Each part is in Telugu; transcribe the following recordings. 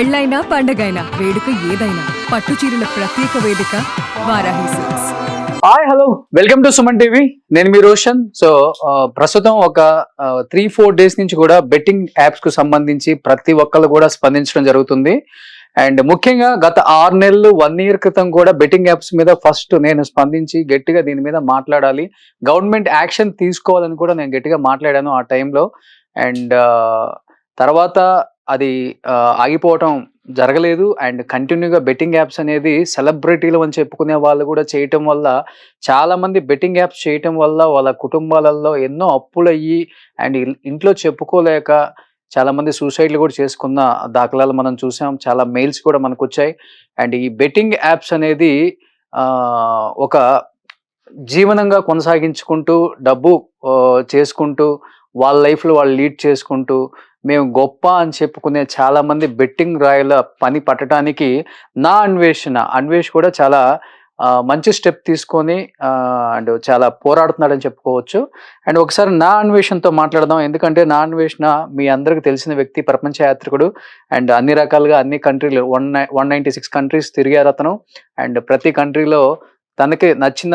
పెళ్ళైనా పండగైనా వేడుక ఏదైనా పట్టు చీరల ప్రత్యేక వేదిక Varahi silks. Hi hello welcome to Suman TV. నేను మీ రోషన్. సో ప్రస్తుతం ఒక 3-4 డేస్ నుంచి కూడా బెట్టింగ్ యాప్స్ కు సంబంధించి ప్రతి ఒక్కళ్ళు కూడా స్పందించడం జరుగుతుంది. అండ్ ముఖ్యంగా గత 6 నెలలు 1 year క్రితం కూడా బెట్టింగ్ యాప్స్ మీద ఫస్ట్ నేను స్పందించి గట్టిగా దీని మీద మాట్లాడాలి, గవర్నమెంట్ యాక్షన్ తీసుకోవాలని కూడా నేను గట్టిగా మాట్లాడాను ఆ టైంలో. అండ్ తర్వాత అది ఆగిపోవటం జరగలేదు. అండ్ కంటిన్యూగా బెట్టింగ్ యాప్స్ అనేది సెలబ్రిటీలు అని చెప్పుకునే వాళ్ళు కూడా చేయటం వల్ల, చాలా మంది బెట్టింగ్ యాప్స్ చేయటం వల్ల వాళ్ళ కుటుంబాలలో ఎన్నో అప్పులయ్యి అండ్ ఇంట్లో చెప్పుకోలేక చాలా మంది సూసైడ్లు కూడా చేసుకున్న దాఖలాలు మనం చూసాం. చాలా మెయిల్స్ కూడా మనకు వచ్చాయి. అండ్ ఈ బెట్టింగ్ యాప్స్ అనేది ఒక జీవనంగా కొనసాగించుకుంటూ డబ్బు చేసుకుంటూ వాళ్ళ లైఫ్లో వాళ్ళు లీడ్ చేసుకుంటూ మేము గొప్ప అని చెప్పుకునే చాలా మంది బెట్టింగ్ రాయల పని పట్టడానికి అన్వేష్ కూడా చాలా మంచి స్టెప్ తీసుకొని అండ్ చాలా పోరాడుతున్నాడని చెప్పుకోవచ్చు. అండ్ ఒకసారి నా అన్వేషణతో మాట్లాడదాం. ఎందుకంటే నా అన్వేషణ మీ అందరికి తెలిసిన వ్యక్తి, ప్రపంచ యాత్రికుడు. అండ్ అన్ని రకాలుగా అన్ని కంట్రీలు 196 కంట్రీస్ తిరిగారు అతను. అండ్ ప్రతి కంట్రీలో తనకి నచ్చిన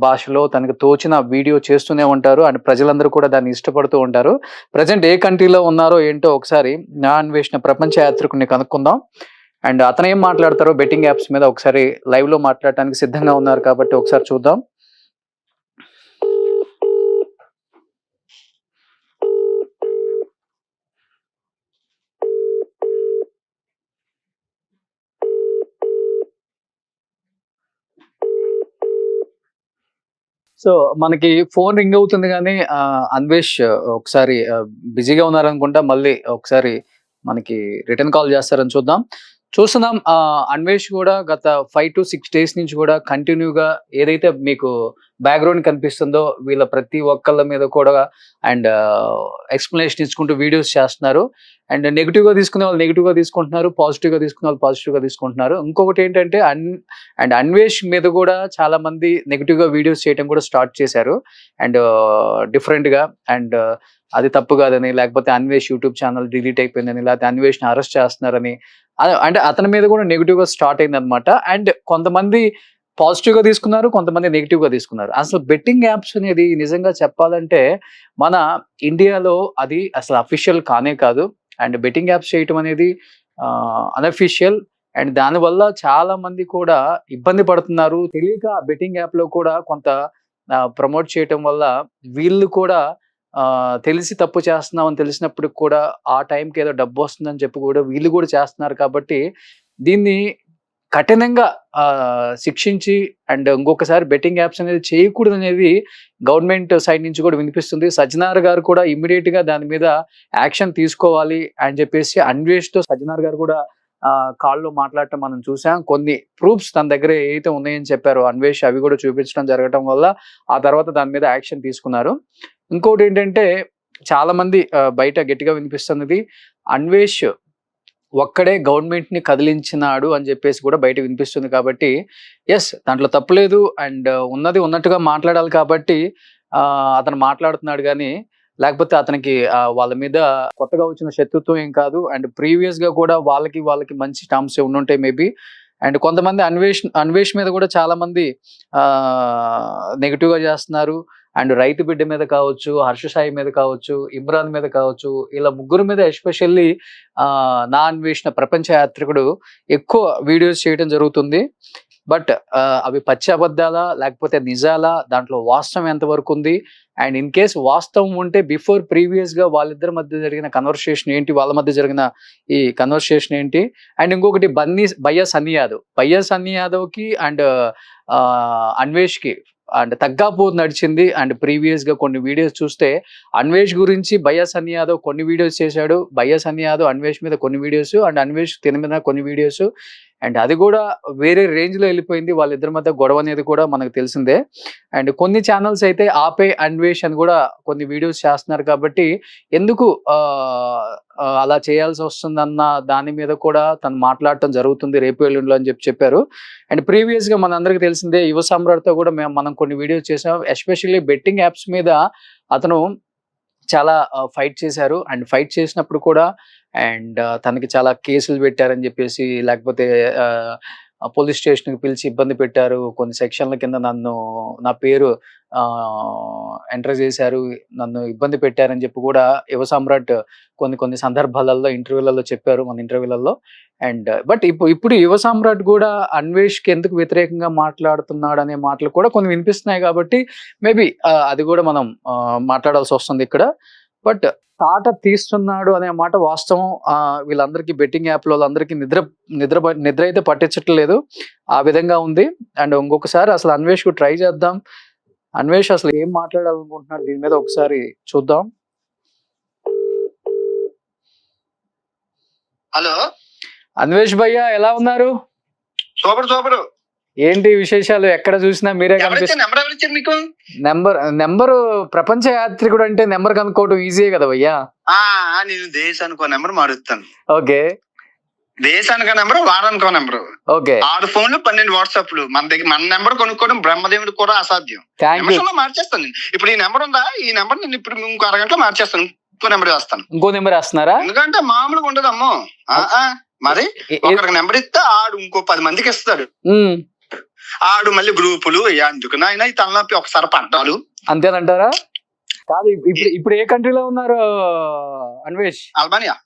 భాషలో తనకు తోచిన వీడియో చేస్తూనే ఉంటారు. అండ్ ప్రజలందరూ కూడా దాన్ని ఇష్టపడుతూ ఉంటారు. ప్రజెంట్ ఏ కంట్రీలో ఉన్నారో ఏంటో ఒకసారి నా అన్వేషణ ప్రపంచ యాత్రికుడిని కనుక్కుందాం. అండ్ అతను ఏం మాట్లాడతారో బెట్టింగ్ యాప్స్ మీద ఒకసారి లైవ్ లో మాట్లాడటానికి సిద్ధంగా ఉన్నారు కాబట్టి ఒకసారి చూద్దాం. సో మనకి ఫోన్ రింగ్ అవుతుంది కానీ అన్వేష్ ఒకసారి బిజీగా ఉన్నారనుకుంటా. మళ్ళీ ఒకసారి మనకి రిటర్న్ కాల్ చేస్తారని చూస్తున్నాం. అన్వేష్ కూడా గత 5 to 6 days నుంచి కూడా కంటిన్యూగా ఏదైతే మీకు బ్యాక్గ్రౌండ్ కనిపిస్తుందో వీళ్ళ ప్రతి ఒక్కళ్ళ మీద కూడా అండ్ ఎక్స్ప్లెనేషన్ ఇచ్చుకుంటూ వీడియోస్ చేస్తున్నారు. అండ్ నెగిటివ్గా తీసుకునే వాళ్ళు నెగిటివ్గా తీసుకుంటున్నారు, పాజిటివ్గా తీసుకునే వాళ్ళు పాజిటివ్గా తీసుకుంటున్నారు. ఇంకొకటి ఏంటంటే అన్వేష్ మీద కూడా చాలా మంది నెగిటివ్గా వీడియోస్ చేయడం కూడా స్టార్ట్ చేశారు. అండ్ డిఫరెంట్గా అండ్ అది తప్పు కాదని, లేకపోతే అన్వేష్ యూట్యూబ్ ఛానల్ డిలీట్ అయిపోయిందని, లేకపోతే అన్వేష్ని అరెస్ట్ చేస్తున్నారని, అంటే అతని మీద కూడా నెగిటివ్ గా స్టార్ట్ అయింది అనమాట. అండ్ కొంతమంది పాజిటివ్ గా తీసుకున్నారు, కొంతమంది నెగిటివ్ గా తీసుకున్నారు. అసలు బెట్టింగ్ యాప్స్ అనేది నిజంగా చెప్పాలంటే మన ఇండియాలో అది అసలు అఫీషియల్ కానే కాదు. అండ్ బెట్టింగ్ యాప్స్ చేయటం అనేది అన్అఫీషియల్. అండ్ దానివల్ల చాలా మంది కూడా ఇబ్బంది పడుతున్నారు. తెలియక బెట్టింగ్ యాప్ లో కూడా కొంత ప్రమోట్ చేయటం వల్ల వీళ్ళు కూడా తెలిసి తప్పు చేస్తున్నాం అని తెలిసినప్పుడు కూడా ఆ టైంకి ఏదో డబ్బు వస్తుందని చెప్పి కూడా వీళ్ళు కూడా చేస్తున్నారు. కాబట్టి దీన్ని కఠినంగా శిక్షించి అండ్ ఇంకొకసారి బెట్టింగ్ యాప్స్ అనేది చేయకూడదు అనేది గవర్నమెంట్ సైడ్ నుంచి కూడా వినిపిస్తుంది. సజ్జనార్ గారు కూడా ఇమ్మీడియట్ గా దాని మీద యాక్షన్ తీసుకోవాలి అని చెప్పేసి అన్వేష్తో సజ్జనార్ గారు కూడా కాల్లో మాట్లాడటం మనం చూసాం. కొన్ని ప్రూఫ్స్ తన దగ్గర ఏదైతే ఉన్నాయని చెప్పారో అన్వేష్ అవి కూడా చూపించడం జరగటం వల్ల ఆ తర్వాత దాని మీద యాక్షన్ తీసుకున్నారు. ఇంకోటి ఏంటంటే చాలా మంది బయట గట్టిగా వినిపిస్తున్నది అన్వేష్ ఒక్కడే గవర్నమెంట్ ని కదిలించినాడు అని చెప్పేసి కూడా బయట వినిపిస్తుంది. కాబట్టి ఎస్, దాంట్లో తప్పులేదు. అండ్ ఉన్నది ఉన్నట్టుగా మాట్లాడాలి కాబట్టి అతను మాట్లాడుతున్నాడు. కానీ లేకపోతే అతనికి వాళ్ళ మీద కొత్తగా వచ్చిన శత్రుత్వం ఏం కాదు. అండ్ ప్రీవియస్ గా కూడా వాళ్ళకి మంచి టర్మ్స్ ఉండుంటాయి మేబీ. అండ్ కొంతమంది అన్వేష్ మీద కూడా చాలా మంది నెగిటివ్ గా చేస్తున్నారు. అండ్ రైతు బిడ్డ మీద కావచ్చు, హర్ష సాయి మీద కావచ్చు, ఇమ్రాన్ మీద కావచ్చు, ఇలా ముగ్గురు మీద ఎస్పెషల్లీ నా అన్వేషణ ప్రపంచ యాత్రికుడు ఎక్కువ వీడియోస్ చేయడం జరుగుతుంది. బట్ అవి పచ్చి అబద్ధాలా లేకపోతే నిజాలా, దాంట్లో వాస్తవం ఎంతవరకు ఉంది? అండ్ ఇన్ కేస్ వాస్తవం ఉంటే బిఫోర్ ప్రీవియస్ గా వాళ్ళిద్దరి మధ్య జరిగిన కన్వర్సేషన్ ఏంటి, వాళ్ళ మధ్య జరిగిన ఈ కన్వర్సేషన్ ఏంటి? అండ్ ఇంకొకటి భయ్యా సన్నీ యాదవ్ కి అండ్ అన్వేష్ కి అండ్ తగ్గాపూర్ నడిచింది. అండ్ ప్రీవియస్ గా కొన్ని వీడియోస్ చూస్తే అన్వేష్ గురించి భయ్యా సన్నీ యాదవ్ కొన్ని వీడియోస్ చేశాడు, భయ్యా సన్నీ యాదవ్ అన్వేష్ మీద కొన్ని వీడియోస్, అండ్ అన్వేష్ తిన మీద కొన్ని వీడియోస్. అండ్ అది కూడా వేరే రేంజ్ లో వెళ్ళిపోయింది. వాళ్ళిద్దరి మధ్య గొడవ అనేది కూడా మనకు తెలిసిందే. అండ్ కొన్ని ఛానల్స్ అయితే ఆపే అన్వేష్ అని కూడా కొన్ని వీడియోస్ చేస్తున్నారు. కాబట్టి ఎందుకు అలా చేయాల్సి వస్తుందన్న దాని మీద కూడా తను మాట్లాడటం జరుగుతుంది రేపు ఎల్లుండిలో అని చెప్పారు. అండ్ ప్రీవియస్ గా మనందరికీ తెలిసిందే యువ సామ్రాట్తో కూడా మనం కొన్ని వీడియోస్ చేసాం. ఎస్పెషల్లీ బెట్టింగ్ యాప్స్ మీద అతను చాలా ఫైట్ చేశారు. అండ్ ఫైట్ చేసినప్పుడు కూడా అండ్ తనకి చాలా కేసులు పెట్టారని చెప్పేసి, లేకపోతే పోలీస్ స్టేషన్కి పిలిచి ఇబ్బంది పెట్టారు, కొన్ని సెక్షన్ల కింద నా పేరు ఎంటర్ చేశారు, నన్ను ఇబ్బంది పెట్టారని చెప్పి కూడా యువ సామ్రాట్ కొన్ని సందర్భాలలో ఇంటర్వ్యూలలో చెప్పారు, మన ఇంటర్వ్యూలలో. అండ్ బట్ ఇప్పుడు యువ సామ్రాట్ కూడా అన్వేష్కి ఎందుకు వ్యతిరేకంగా మాట్లాడుతున్నాడు అనే మాటలు కూడా కొన్ని వినిపిస్తున్నాయి. కాబట్టి మేబీ అది కూడా మనం మాట్లాడాల్సి వస్తుంది ఇక్కడ. బట్ తాట తీస్తున్నాడు అనే మాట వాస్తవం. వీళ్ళందరికీ బెట్టింగ్ యాప్లో వాళ్ళందరికీ నిద్ర అయితే పట్టించట్లేదు, ఆ విధంగా ఉంది. అండ్ ఇంకొకసారి అసలు అన్వేష్కు ట్రై చేద్దాం. అన్వేష్ అసలు ఏం మాట్లాడాలనుకుంటున్నాడు దీని మీద ఒకసారి చూద్దాం. హలో అన్వేష్ భయ్య, ఎలా ఉన్నారు? సూపర్. ఏంటి విశేషాలు? ఎక్కడ చూసినా మీరే కనిపిస్తారు. మీకు నెంబర్ ప్రపంచ యాత్రికుడు అంటే నెంబర్ కనుక్కోవడం ఈజీయే కదా భయ్యా. నేను దేశానికో నెంబర్ మారుస్తాను. ఓకే, దేశానికో నెంబర్, వారానికో నెంబర్. ఓకే, 6 ఫోన్లు 12 వాట్సాప్లు. మన నెంబర్ కొనుక్కోవడం బ్రహ్మదేవుడు కూడా అసాధ్యం. నిమిషంలో మార్చేస్తాను నేను. ఇప్పుడు ఈ నెంబర్ ఉందా, ఈ నెంబర్ నేను ఇప్పుడు ఇంకో అరగంటలో మార్చేస్తాను, ఇంకో నెంబర్ వేస్తాను. ఇంకో నెంబర్ వేస్తున్నారా? ఎందుకంటే మామూలుగా ఉండదమ్మో. మరి ఒకరికి నెంబర్ ఇస్తే ఆడు ఇంకో 10 మందికి ఇస్తాడు. ఆడు మళ్ళీ గ్రూపులు ఎందుకు నాయన ఈ తలనొప్పి ఒకసారి పడ్డాలు. అంతేనంటారా? కాదు, ఇప్పుడు ఏ కంట్రీలో ఉన్నారు అన్వేష్? Albania,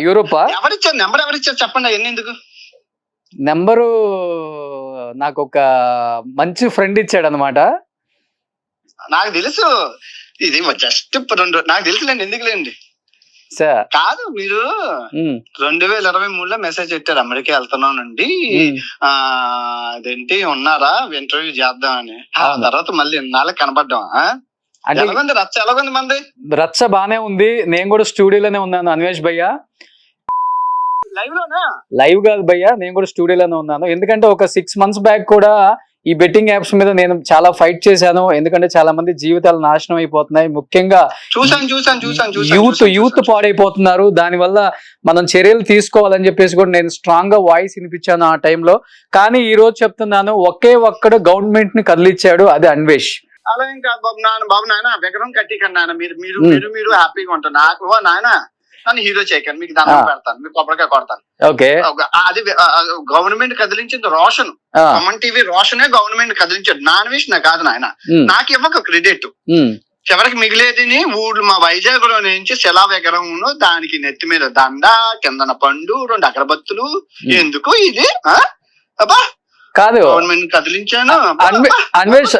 Europa? ఎవరిచ్చారు నెంబర్? ఎవరిచ్చారు చెప్పండి. అవన్నీ ఎందుకు? నెంబరు నాకు ఒక మంచి ఫ్రెండ్ ఇచ్చాడు అనమాట. నాకు తెలుసు, ఇది జస్ట్ 2 నాకు తెలుసులేండి. ఎందుకులేండి సార్. కాదు, మీరు 2023లో మెసేజ్ పెట్టారు అమెరికా వెళ్తున్నానండి, అదేంటి ఉన్నారా ఇంటర్వ్యూ చేద్దామని. తర్వాత మళ్ళీ ఇన్నాళ్ళకి కనపడ్డాం. ఎలాగుంది రచ్చ? ఎలాగుంది మంది? రచ్చ బానే ఉంది. నేను కూడా స్టూడియోలోనే ఉన్నాను అన్వేష్ భయ్య. లైవ్ కాదు భయ్య, నేను కూడా స్టూడియోలోనే ఉన్నాను. ఎందుకంటే ఒక 6 months బ్యాక్ కూడా ఈ బెట్టింగ్ యాప్స్ మీద నేను చాలా ఫైట్ చేశాను. ఎందుకంటే చాలా మంది జీవితాలు నాశనం అయిపోతున్నాయి, ముఖ్యంగా యూత్ పాడైపోతున్నారు. దానివల్ల మనం చర్యలు తీసుకోవాలని చెప్పేసి కూడా నేను స్ట్రాంగ్ గా వాయిస్ వినిపించాను ఆ టైంలో. కానీ ఈ రోజు చెప్తున్నాను, ఒక్కడు గవర్నమెంట్ ని కదిలిచ్చాడు, అది అన్వేష్. అలా ఏం కాదు బాబు నాయన విగ్రహం కట్టికండి నాయన. మీరు హ్యాపీగా ఉంటారు. నాకు నాయన నన్ను హీరో చేయకండి, మీకు దండం పెడతాను, మీకు కొబ్బరికాయ కొడతాను. ఓకే, అది గవర్నమెంట్ కదిలించింది రోషన్. కామన్ టీవీ రోషనే గవర్నమెంట్ కదిలించాడు. నాన్వేష్ నా కాదు నాయన. నాకు ఇవ్వక క్రెడిట్. చివరికి మిగిలేదిని ఊళ్ళు మా వైజాగ్ లో నుంచి శిలా విగ్రహం, దానికి నెత్తి మీద దండ, కిందన పండు, 2 అగరబత్తులు. ఎందుకు ఇది? కాదు, గవర్నమెంట్ కదిలించాను. అన్వేష్,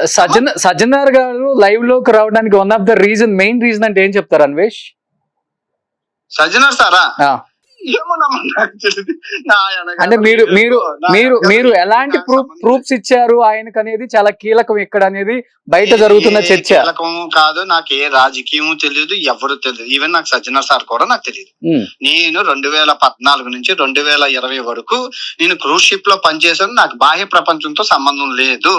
సజ్జనార్ గారు లైవ్ లోకి రావడానికి one of the main reason అంటే ఏం చెప్తారు అన్వేష్? సజ్జనార్ సారా? అంటే మీరు ఎలాంటి ప్రూఫ్స్ ఇచ్చారు ఆయనకు అనేది చాలా కీలకం ఇక్కడ అనేది బయట జరుగుతున్న చర్చ. కీలకం కాదు, నాకు ఏ రాజకీయం తెలియదు, ఎవరు తెలియదు. ఈవెన్ నాకు సజ్జనార్ సార్ కూడా నాకు తెలియదు. నేను 2014 నుంచి 2020 వరకు నేను క్రూజ్ షిప్ లో పనిచేశాను. నాకు బాహ్య ప్రపంచంతో సంబంధం లేదు.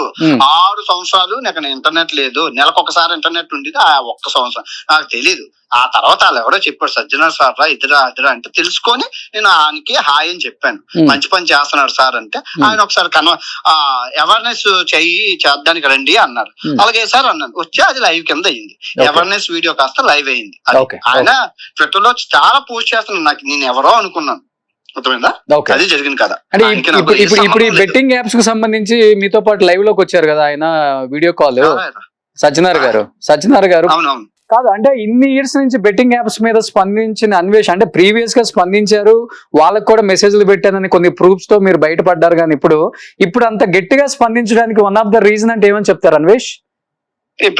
6 సంవత్సరాలు నాకు ఇంటర్నెట్ లేదు. నెలకొకసారి ఇంటర్నెట్ ఉండేది. ఆ 1 సంవత్సరం నాకు తెలీదు. ఆ తర్వాత వాళ్ళు ఎవరో చెప్పారు, సజ్జనార్ సార్ రా ఇద్దరా అంటే తెలుసుకొని నేను ఆయనకి హాయ్ అని చెప్పాను. మంచి పని చేస్తున్నాడు సార్ అంటే ఆయన ఒకసారి అవేర్నెస్ చేద్దానికి రండి అన్నారు. అలాగే సార్ అన్నాను. వచ్చి అది లైవ్ కింద అయింది. అవేర్నెస్ వీడియో కాస్త లైవ్ అయింది. ఆయన ట్విట్టర్ లో చాలా పోస్ట్ చేస్తున్నాను. నాకు నేను ఎవరో అనుకున్నాను. అది జరిగింది కదా. ఇప్పుడు బెట్టింగ్ యాప్స్ కు సంబంధించి మీతో పాటు లైవ్ లోకి వచ్చారు కదా ఆయన, వీడియో కాల్, సజ్జనార్ గారు. అవునవును. కాదు, అంటే ఇన్ని ఇయర్స్ నుంచి బెట్టింగ్ యాప్స్ మీద స్పందించిన అన్వేష్, అంటే ప్రీవియస్ గా స్పందించారు, వాళ్ళకు కూడా మెసేజ్లు పెట్టానని కొన్ని ప్రూఫ్స్ తో మీరు బయటపడ్డారు. కానీ ఇప్పుడు అంత గట్టిగా స్పందించడానికి వన్ ఆఫ్ ద రీజన్ అంటే ఏమని చెప్తారు అన్వేష్?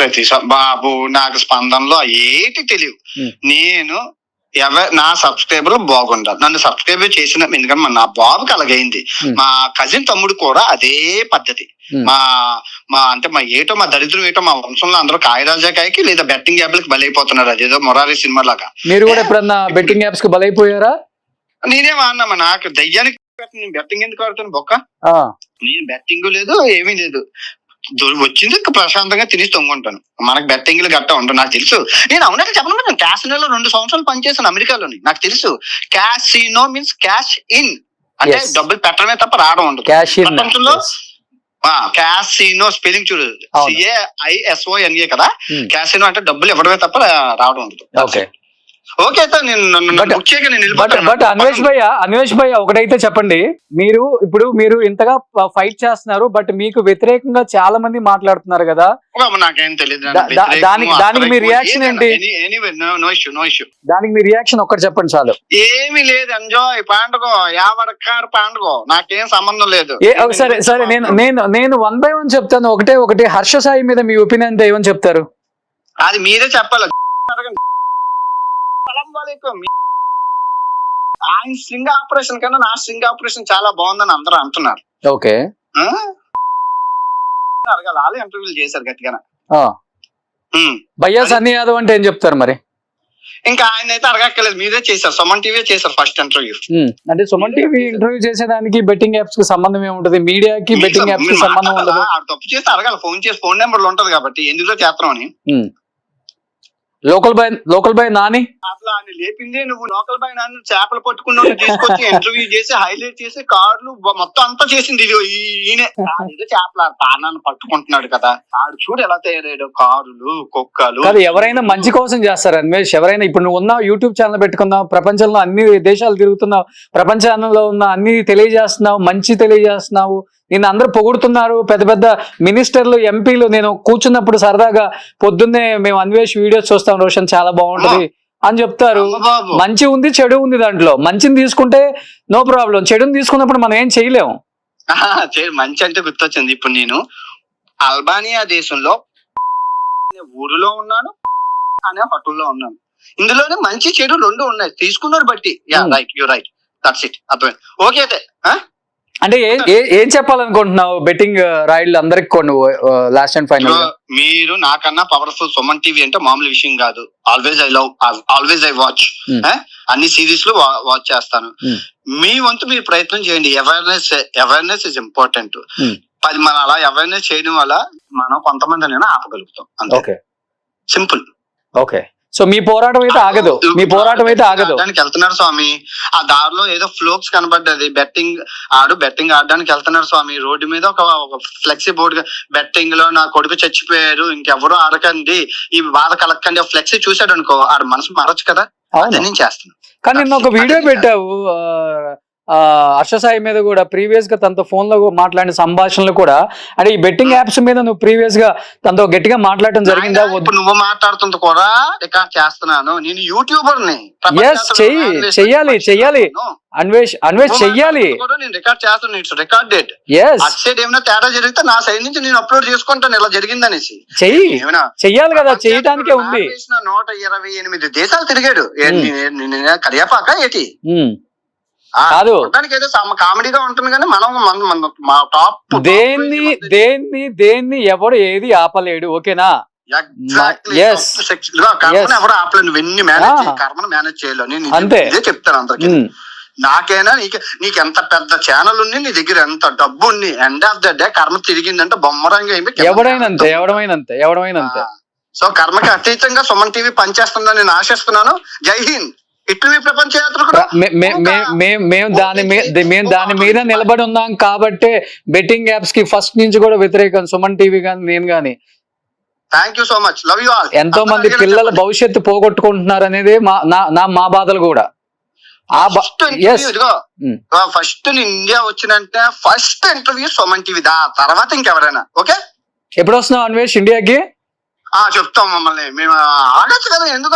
ప్రతి బాబు నాకు స్పందనలో ఏటి తెలియదు. నేను నా సబ్స్క్రైబర్ బాగుండాలి, నన్ను సబ్స్క్రైబ్ చేసిన. ఎందుకంటే నా బాబుకి అలాగైంది. మా కజిన్ తమ్ముడు కూడా అదే పద్ధతి. అంటే మా దరిద్రం ఏటో, మా వంశంలో అందరూ కాయరాజాకాయకి లేదా బెట్టింగ్ యాప్లకి బలైపోతున్నారు. అదేదో మొరారి సినిమా లాగా. మీరు కూడా ఎప్పుడన్నా బెట్టింగ్ యాప్స్ కి బలైపోయారా? నేనేమో అన్నామా, నాకు దయ్యానికి నేను బెట్టింగ్ ఎందుకు ఆడుతాను బొక్క? నేను బెట్టింగ్ లేదు, ఏమీ లేదు. వచ్చింది ప్రశాంతంగా తిని తొంగుంటాను. మనకు బెట్టింగ్లు గట్ట ఉండవు. నాకు తెలుసు. నేను అవునట్టు చెప్పను, నేను క్యాసినోలో 2 సంవత్సరాలు పనిచేశాను అమెరికాలోని. నాకు తెలుసు క్యాసినో మీన్స్ క్యాష్ ఇన్, అంటే డబ్బులు పెట్టడమే తప్ప రావడం ఉండదు. ప్రపంచంలో క్యాసినో స్పెల్లింగ్ చూడు, అవును. CAISONA కదా. Hmm. క్యాసినో అంటే డబ్బులు ఇవ్వడమే తప్ప రావడం ఉండదు. ఓకే ఓకే అయితే నేను But- బుక్ చేయక నేను బట్ వెళ్ళిపోతాను. అన్వేష్ భయ్య ఒకటైతే చెప్పండి, మీరు ఇంతగా ఫైట్ చేస్తున్నారు, బట్ మీకు వ్యతిరేకంగా చాలా మంది మాట్లాడుతున్నారు కదా, నాకేం తెలియదు. దానికి మీ రియాక్షన్ ఏంటి? No issue. దానికి మీ రియాక్షన్ ఒక్కటి చెప్పండి చాలు. ఏమీ లేదు, ఎంజాయ్ పండుగ, యావడకారు పండుగ, నాకేం సంబంధం లేదు. సరే నేను 1 by 1 చెప్తాను. ఒకటి హర్ష సాయి మీద మీ ఒపీనియన్ ఏమని చెప్తారు? అది మీరే చెప్పాలి. ఆయన స్ట్రింగ్ ఆపరేషన్ కన్నా నా స్ట్రింగ్ ఆపరేషన్ చాలా బాగుందని అందరూ అంటున్నారు. ఓకే అడగాలి, వాళ్ళు ఇంటర్వ్యూలు చేశారు గట్టిగా. భయ్యా సన్నీ యాదవ్ అంటే ఏం చెప్తారు మరి? ఇంకా ఆయన అయితే అడగక్కర్లేదు, మీరే చేశారు, సుమన్ టీవీ చేశారు ఫస్ట్ ఇంటర్వ్యూ. అంటే సుమన్ టీవీ ఇంటర్వ్యూ చేసేదానికి బెట్టింగ్ యాప్స్ కి సంబంధం ఏముంటది? మీడియాకి బెట్టింగ్ యాప్స్ కి సంబంధం ఉండదు. తప్పు చేస్తే అడగాలి, ఫోన్ చేసి ఫోన్ నెంబర్లు ఉంటది కాబట్టి ఎందులో చేస్తామని. లోకల్ బై నాని అసలు ఆయన లేపిందే నువ్వు. లోకల్ బై నాని చేపలు పట్టుకున్న తీసుకొచ్చి ఇంటర్వ్యూ చేసి హైలైట్ చేసి కార్లు మొత్తం అంతా చేసింది ఇది ఈయనే. ఏదో చేపల తానాన్ని పట్టుకుంటున్నాడు కదా, ఆడు చూడు ఎలా తయారయ్యాడు, కారులు కుక్కలు. కాదు, ఎవరైనా మంచి కోసం చేస్తారు అన్వేష్. ఎవరైనా ఇప్పుడు నువ్వు ఉన్నావు, యూట్యూబ్ ఛానల్ పెట్టుకున్నావు, ప్రపంచంలో అన్ని దేశాలు తిరుగుతున్నావు, ప్రపంచంలో ఉన్న అన్ని తెలియజేస్తున్నావు, మంచి తెలియజేస్తున్నావు, నిన్ను అందరూ పొగుడుతున్నారు, పెద్ద పెద్ద మినిస్టర్లు, ఎంపీలు. నేను కూర్చున్నప్పుడు సరదాగా పొద్దున్నే మేము అన్వేష్ వీడియోస్ చూస్తాం, రోషన్ చాలా బాగుంటది అని చెప్తారు. మంచి ఉంది, చెడు ఉంది. దాంట్లో మంచిని తీసుకుంటే నో ప్రాబ్లం, చెడుని తీసుకున్నప్పుడు మనం ఏం చేయలేము. మంచి అంటే గుర్తొచ్చింది, ఇప్పుడు నేను అల్బానియా దేశంలో ఊరిలో ఉన్నాను, అనే హోటల్లో ఉన్నాను. ఇందులోనే మంచి చెడు రెండు ఉన్నాయి, తీసుకున్నారు బట్టి. Right, you right, that's it. అర్థమైంది. ఓకే అయితే అంటే ఏం చెప్పాలనుకుంటున్నావు బెట్టింగ్ రాయిళ్ళు అందరికి కొన్ని లాస్ట్ అండ్ ఫైనల్? మీరు నాకన్నా పవర్ఫుల్ సుమన్ టీవీ అంటే మామూలు విషయం కాదు. Always I watch. అన్ని సిరీస్ లో వాచ్ చేస్తాను. మీ వంతు మీరు ప్రయత్నం చేయండి. Awareness is important. 10 మనం అలా అవేర్నెస్ చేయడం వల్ల మనం కొంతమంది ఆపగలుగుతాం. అంతే, సింపుల్. ఓకే, సో మీ పోరాటం అయితే ఆగదు. ఆడడానికి వెళ్తున్నారు స్వామి, ఆ దారిలో ఏదో ఫ్లోక్స్ కనబడ్డది, బెట్టింగ్ ఆడడానికి వెళ్తున్నారు స్వామి. రోడ్డు మీద ఒక ఫ్లెక్సీ బోర్డు, బెట్టింగ్ లో నా కొడుకు చచ్చిపోయారు, ఇంకెవరూ ఆడకండి, ఈ బాధ కలక్కండి, ఫ్లెక్సీ చూసాడు అనుకో, ఆడ మనసు మారచ్చు కదా. అదే నేను చేస్తున్నాను. కానీ నిన్న ఒక వీడియో పెట్టావు హర్ష సాయి మీద కూడా, ప్రీవియస్ గా తనతో ఫోన్ లో మాట్లాడిన సంభాషణలు కూడా, అంటే ఈ బెట్టింగ్ యాప్స్ మీద నువ్వు ప్రీవియస్ గా తనతో గట్టిగా మాట్లాడటం జరిగిందా? ఇప్పుడు నువ్వు మాట్లాడుతుంది కూడా రికార్డ్ చేస్తున్నాను, నేను యూట్యూబర్ ని. చెయ్యాలి అన్వేష్ చెయ్యాలి. నేను రికార్డ్ చేస్తాను, ఇట్స్ రికార్డెడ్. అటు సైడ్ ఏమైనా తేడా జరిగితే నా సైడ్ నుంచి నేను అప్లోడ్ చేసుకుంటాను, ఇలా జరిగిందనేసి. చెయ్యాలి కదా, చేయడానికే ఉంది. 128 దేశాలు తిరిగాడు. కరియాపాక ఏటి కాదు, ఏదో కామెడీగా ఉంటుంది కానీ మనం మా టాప్ దేన్ని ఎవడు ఏది ఆపలేడు. ఓకేనా? ఎవరు ఆపలేదు. నువ్వు ఎన్ని కర్మను మేనేజ్ చేయలేవు. నేను ఇదే చెప్తాను అందరికి. నాకైనా నీకు ఎంత పెద్ద ఛానల్ ఉంది, నీ దగ్గర ఎంత డబ్బు ఉంది, ఎండ్ ఆఫ్ ద డే కర్మ తిరిగిందంటే బొమ్మరంగా ఎవడమైనా. సో కర్మకి అతీతంగా సుమన్ టీవీ పనిచేస్తుందని నేను ఆశిస్తున్నాను. జై హింద్. ఇట్లు ప్రపంచ యాత్ర మేము దాని మీద నిలబడి ఉన్నాం కాబట్టి బెట్టింగ్ యాప్స్ కి ఫస్ట్ నుంచి కూడా వ్యతిరేకం, సుమన్ టీవీ గాని నేను గాని. Thank you so much, love you all. ఎంతో మంది పిల్లల భవిష్యత్తు పోగొట్టుకుంటున్నారు అనేది మా బాధలు కూడా. ఫస్ట్ ఇండియా వచ్చినంటే ఫస్ట్ ఇంటర్వ్యూ సుమన్ టీవీ, తర్వాత ఇంకెవరైనా. ఓకే, ఎప్పుడు వస్తున్నావు అన్వేష్ ఇండియాకి? చెప్తాం, మమ్మల్ని మేము ఆడచ్చు కదా, ఎందుకు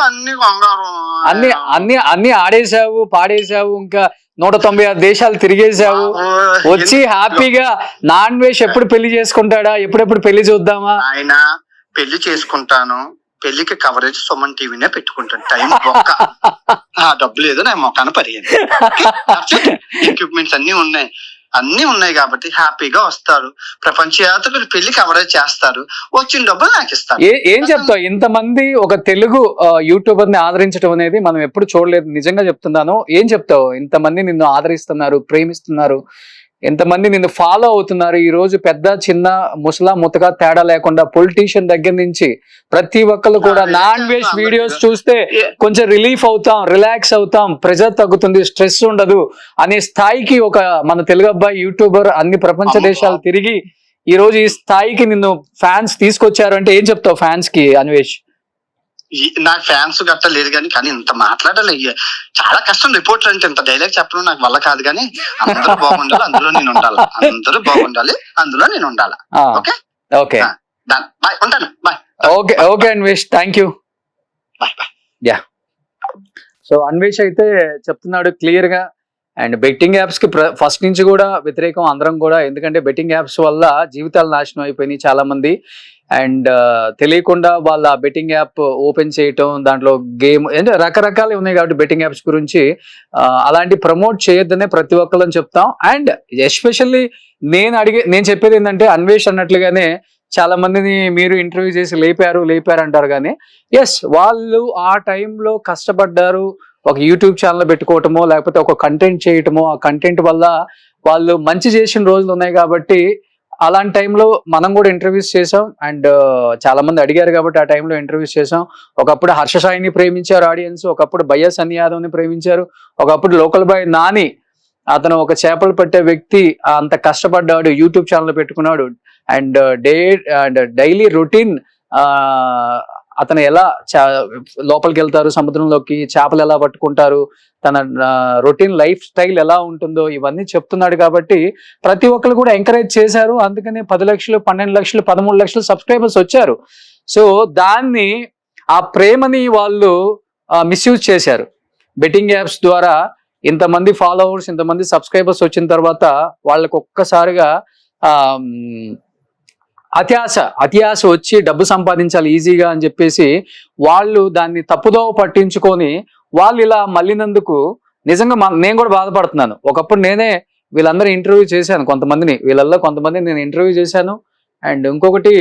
అన్ని ఆడేసావు, పాడేసావు, ఇంకా 196 దేశాలు తిరిగేసావు, వచ్చి హ్యాపీగా నాన్ వెజ్ ఎప్పుడు పెళ్లి చేసుకుంటాడా, ఎప్పుడెప్పుడు పెళ్లి చూద్దామా? ఆయన పెళ్లి చేసుకుంటాను, పెళ్లికి కవరేజ్ సుమన్ టీవీనే పెట్టుకుంటాను. టైం డబ్బు లేదు, నా మొక్కన పరిగెత్తి ఎక్విప్మెంట్స్ అన్ని ఉన్నాయి కాబట్టి హ్యాపీగా వస్తారు. ప్రపంచ యాత్రికులు పెళ్లి కవరేజ్ చేస్తారు, వచ్చిన డబ్బులు నాకు ఇస్తారు. ఏం చెప్తావు? ఇంతమంది ఒక తెలుగు యూట్యూబర్ ని ఆదరించడం అనేది మనం ఎప్పుడు చూడలేదు, నిజంగా చెప్తున్నాను. ఏం చెప్తావు? ఇంతమంది నిన్ను ఆదరిస్తున్నారు, ప్రేమిస్తున్నారు, ఎంతమంది నిన్ను ఫాలో అవుతున్నారు. ఈ రోజు పెద్ద చిన్న ముసలా ముతగా తేడా లేకుండా పొలిటీషియన్ దగ్గర నుంచి ప్రతి ఒక్కరు కూడా నాన్ వెజ్ వీడియోస్ చూస్తే కొంచెం రిలీఫ్ అవుతాం, రిలాక్స్ అవుతాం, ప్రెజర్ తగ్గుతుంది, స్ట్రెస్ ఉండదు అనే స్థాయికి ఒక మన తెలుగు అబ్బాయి యూట్యూబర్ అన్ని ప్రపంచ దేశాలు తిరిగి ఈ రోజు ఈ స్థాయికి నిన్ను ఫ్యాన్స్ తీసుకొచ్చారు అంటే ఏం చెప్తావు ఫ్యాన్స్ కి అన్వేష్? నాకు ఫ్యాన్స్ గట్ట లేదు కానీ ఇంత మాట్లాడాలి చాలా కష్టం. రిపోర్టర్ అంటే ఇంత డైలాగ్ చెప్పడం నాకు వల్ల కాదు, కానీ అందరూ బాగుండాలి అందులో నేను ఉండాలి, అందరూ బాగుండాలి అందులో నేను ఉండాలి. ఓకే ఓకే బాయ్, ఉంటాను, bye. Okay okay Anvesh, thank you, bye bye. Yeah. So Anvesh అయితే చెప్తున్నాడు క్లియర్ గా. అండ్ బెట్టింగ్ యాప్స్ కి ఫస్ట్ నుంచి కూడా వ్యతిరేకం అందరం కూడా, ఎందుకంటే బెట్టింగ్ యాప్స్ వల్ల జీవితాలు నాశనం అయిపోయినాయి చాలా మంది. అండ్ తెలియకుండా వాళ్ళ బెట్టింగ్ యాప్ ఓపెన్ చేయటం, దాంట్లో గేమ్ అంటే రకరకాలు ఉన్నాయి కాబట్టి బెట్టింగ్ యాప్స్ గురించి అలాంటి ప్రమోట్ చేయొద్దనే ప్రతి ఒక్కళ్ళని చెప్తాం. అండ్ ఎస్పెషల్లీ నేను చెప్పేది ఏంటంటే అన్వేష్ అన్నట్లుగానే చాలా మందిని మీరు ఇంటర్వ్యూ చేసి లేపారు అంటారు, కానీ ఎస్ వాళ్ళు ఆ టైంలో కష్టపడ్డారు. ఒక యూట్యూబ్ ఛానల్ పెట్టుకోవటమో లేకపోతే ఒక కంటెంట్ చేయటమో, ఆ కంటెంట్ వల్ల వాళ్ళు మంచి చేసిన రోజులు ఉన్నాయి కాబట్టి అలాంటి టైంలో మనం కూడా ఇంటర్వ్యూస్ చేసాం. అండ్ చాలా మంది అడిగారు కాబట్టి ఆ టైంలో ఇంటర్వ్యూస్ చేసాం. ఒకప్పుడు హర్ష సాయిని ప్రేమించారు ఆడియన్స్, ఒకప్పుడు భయ్య సన్నీ యాదవ్ని ప్రేమించారు, ఒకప్పుడు లోకల్ బాయ్ నాని, అతను ఒక చేపలు పట్టే వ్యక్తి, అంత కష్టపడ్డాడు, యూట్యూబ్ ఛానల్ పెట్టుకున్నాడు. అండ్ డైలీ రొటీన్ అతను ఎలా లోపలికి వెళ్తారు సముద్రంలోకి, చేపలు ఎలా పట్టుకుంటారు, తన రొటీన్ లైఫ్ స్టైల్ ఎలా ఉంటుందో ఇవన్నీ చెప్తున్నాడు కాబట్టి ప్రతి ఒక్కరు కూడా ఎంకరేజ్ చేశారు. అందుకని 10 లక్షలు 12 లక్షలు 13 లక్షలు సబ్స్క్రైబర్స్ వచ్చారు. సో దాన్ని ఆ ప్రేమని వాళ్ళు మిస్యూజ్ చేశారు. బెట్టింగ్ యాప్స్ ద్వారా ఇంతమంది ఫాలోవర్స్, ఇంతమంది సబ్స్క్రైబర్స్ వచ్చిన తర్వాత వాళ్ళకు ఒక్కసారిగా అత్యాశ వచ్చి డబ్బు సంపాదించాలి ఈజీగా అని చెప్పేసి వాళ్ళు దాన్ని తప్పుదోవ పట్టించుకొని వాళ్ళు ఇలా మళ్ళినందుకు నిజంగా నేను కూడా బాధపడుతున్నాను. ఒకప్పుడు నేనే వీళ్ళందరూ ఇంటర్వ్యూ చేశాను, వీళ్ళల్లో కొంతమంది నేను ఇంటర్వ్యూ చేశాను. అండ్ ఇంకొకటి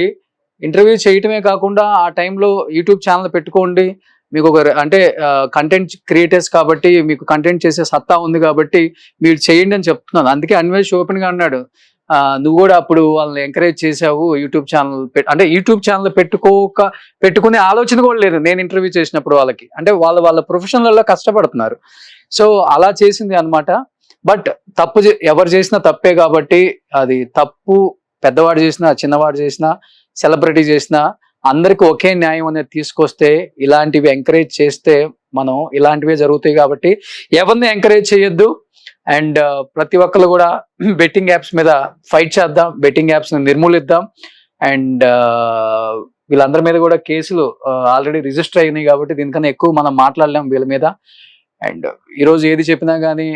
ఇంటర్వ్యూ చేయటమే కాకుండా ఆ టైంలో యూట్యూబ్ ఛానల్ పెట్టుకోండి, మీకు ఒక అంటే కంటెంట్ క్రియేటర్స్ కాబట్టి మీకు కంటెంట్ చేసే సత్తా ఉంది కాబట్టి మీరు చేయండి అని చెప్తున్నాను. అందుకే అన్వేష్ ఓపెన్ గా అన్నాడు, నువ్వు కూడా అప్పుడు వాళ్ళని ఎంకరేజ్ చేసావు, యూట్యూబ్ ఛానల్ అంటే యూట్యూబ్ ఛానల్ పెట్టుకునే ఆలోచన కూడా లేదు నేను ఇంటర్వ్యూ చేసినప్పుడు వాళ్ళకి. అంటే వాళ్ళ ప్రొఫెషనల్లో కష్టపడుతున్నారు. సో అలా చేసింది అనమాట. బట్ తప్పు ఎవరు చేసినా తప్పే కాబట్టి అది తప్పు పెద్దవాడు చేసినా చిన్నవాడు చేసినా సెలబ్రిటీ చేసినా అందరికి ఒకే న్యాయం అనేది తీసుకొస్తే, ఇలాంటివి ఎంకరేజ్ చేస్తే మనం ఇలాంటివే జరుగుతాయి కాబట్టి ఎవరిని ఎంకరేజ్ చేయొద్దు. అండ్ ప్రతి ఒక్కరు కూడా బెట్టింగ్ యాప్స్ మీద ఫైట్ చేద్దాం, బెట్టింగ్ యాప్స్ ని నిర్మూలిద్దాం. అండ్ వీళ్ళందరి మీద కూడా కేసులు ఆల్రెడీ రిజిస్టర్ అయినాయి కాబట్టి దీనికన్నా ఎక్కువ మనం మాట్లాడలేం వీళ్ళ మీద. అండ్ ఈరోజు ఏది చెప్పినా కానీ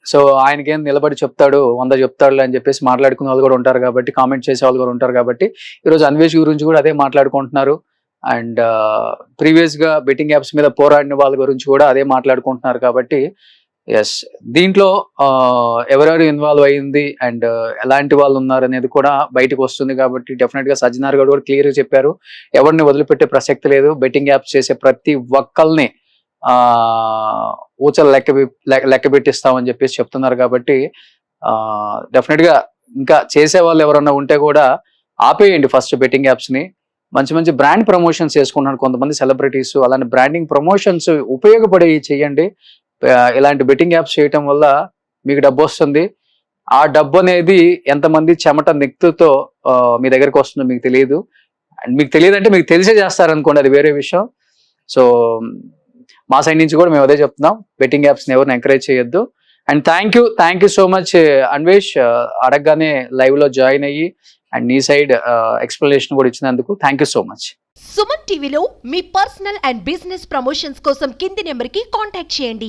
సో ఆయనకేం నిలబడి చెప్తాడు 100 చెప్తాడు అని చెప్పేసి మాట్లాడుకునే వాళ్ళు కూడా ఉంటారు కాబట్టి, కామెంట్ చేసే వాళ్ళు కూడా ఉంటారు కాబట్టి ఈరోజు అన్వేష్ గురించి కూడా అదే మాట్లాడుకుంటున్నారు. అండ్ ప్రీవియస్ గా బెట్టింగ్ యాప్స్ మీద పోరాడిన వాళ్ళ గురించి కూడా అదే మాట్లాడుకుంటున్నారు కాబట్టి ఎస్ దీంట్లో ఎవరెవరు ఇన్వాల్వ్ అయ్యింది అండ్ ఎలాంటి వాళ్ళు ఉన్నారు అనేది కూడా బయటకు వస్తుంది కాబట్టి డెఫినెట్ గా సజ్జనార్ గారు కూడా క్లియర్ గా చెప్పారు, ఎవరిని వదిలిపెట్టే ప్రసక్తి లేదు. బెట్టింగ్ యాప్స్ చేసే ప్రతి ఒక్కల్ని ఊచలు లెక్క పెట్టిస్తామని చెప్పేసి చెప్తున్నారు కాబట్టి డెఫినెట్ గా ఇంకా చేసే వాళ్ళు ఎవరన్నా ఉంటే కూడా ఆపేయండి ఫస్ట్ బెట్టింగ్ యాప్స్ ని. మంచి బ్రాండ్ ప్రమోషన్స్ చేసుకున్నారు కొంతమంది సెలబ్రిటీస్, అలాంటి బ్రాండింగ్ ప్రమోషన్స్ ఉపయోగపడే చేయండి. ఇలాంటి బెట్టింగ్ యాప్స్ చేయటం వల్ల మీకు డబ్బు వస్తుంది. ఆ డబ్బు అనేది ఎంతమంది చెమట నెక్తుతో మీ దగ్గరికి వస్తుందో మీకు తెలియదు. అండ్ మీకు తెలియదు అంటే మీకు తెలిసే చేస్తారనుకోండి, అది వేరే విషయం. సో మా సైడ్ నుంచి కూడా మేము అదే చెప్తున్నాం, బెట్టింగ్ యాప్స్ ని ఎవరిని ఎంకరేజ్ చేయొద్దు. And thank you so much Anvesh, అడగగానే లైవ్ లో జాయిన్ అయ్యి అండ్ నీ సైడ్ ఎక్స్ప్లెనేషన్ కూడా ఇచ్చినందుకు thank you so much. Suman టీవీలో మీ పర్సనల్ అండ్ బిజినెస్ ప్రమోషన్స్ కోసం కింది నెంబర్ కి కాంటాక్ట్ చేయండి.